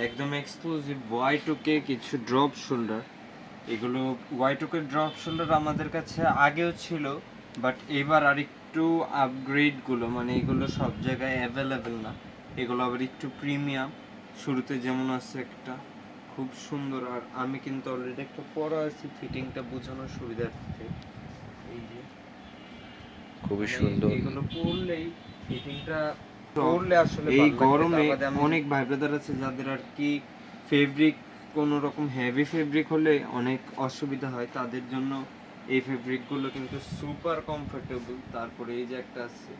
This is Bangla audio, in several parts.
একদম এক্সক্লুসিভ Y2K কিছু ড্রপ শোল্ডার। এগুলো Y2K ড্রপ শোল্ডার আমাদের কাছে আগেও ছিল, বাট এবার আরেকটু আপগ্রেডগুলো মানে এগুলো সব জায়গায় অ্যাভেলেবেল না, এগুলো আবার একটু প্রিমিয়াম। শুরুতে যেমন আছে একটা খুব সুন্দর, আর আমি কিন্তু অলরেডি একটা পরা আছি ফিটিংটা বোঝানোর সুবিধার্থে। এই যে খুবই মানে সুন্দর। এগুলো পরলেই ফিটিংটা পরলে আসলে এই গরমে অনেক ভাই ব্রাদার আছে যাদের আর কি ফেব্রিক কোনো রকম হেভি ফেব্রিক হলে অনেক অসুবিধা হয়, তাদের জন্য এই ফেব্রিকগুলো কিন্তু সুপার কমফোর্টেবল। তারপরে এই যে একটা আছে,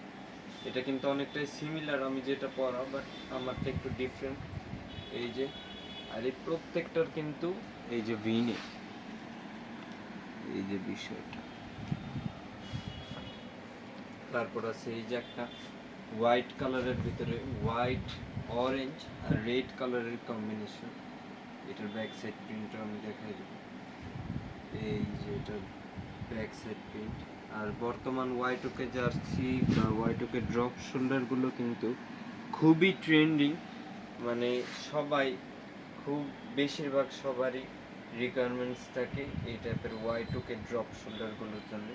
এটা কিন্তু অনেকটাই সিমিলার আমি যেটা পরা, বাট আমারটা একটু ডিফারেন্ট। এই যে, আর এই প্রত্যেকটার কিন্তু এই যে ভিনে, এই যে বিষয়টা। তারপর আছে এই যে একটা হোয়াইট কালারের ভিতরে হোয়াইট, অরেঞ্জ আর রেড কালারের কম্বিনেশন। এটার ব্যাক সাইড প্রিন্টটা আমি দেখাই দেবো। এই যে এটার ব্যাক সাইড প্রিন্ট। আর বর্তমান Y2K জার্সি বা Y2K ড্রপ শোল্ডারগুলো কিন্তু খুবই ট্রেন্ডিং, মানে সবাই খুব বেশিরভাগ সবারই রিকোয়ারমেন্টস থাকে এই টাইপের Y2K ড্রপ শোল্ডারগুলোর জন্য।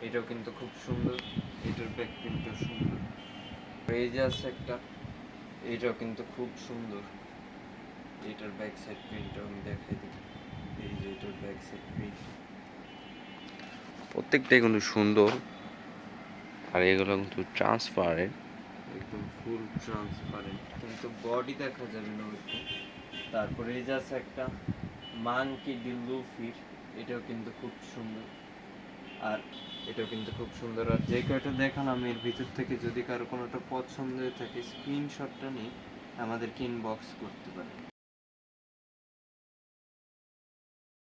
এটাও কিন্তু খুব সুন্দর, এটার ব্যাক প্রিন্টও সুন্দর। এই যে আছে একটা, এটাও কিন্তু খুব সুন্দর। এটার ব্যাক সাইড প্রিন্টটাও আমি দেখাই দিই। এই যে এটার ব্যাক সাইড প্রিন্ট প্রত্যেকটাই কিন্তু সুন্দর, আর এগুলো কিন্তু ট্রান্সপারেন্ট। একদম ফুল ট্রান্সপারেন্ট, কিন্তু বডি দেখা যাবে না ওইরকম। তারপরে এই যে আছে একটা মানকি ডিলুফির, এটাও কিন্তু খুব সুন্দর। আর এটাও কিন্তু খুব সুন্দর। আর যে কয়টা দেখালাম এর ভিতর থেকে যদি কারো কোনোটা পছন্দ হয়ে থাকে স্ক্রিনশটটা নিয়ে আমাদেরকে ইনবক্স করতে পারে।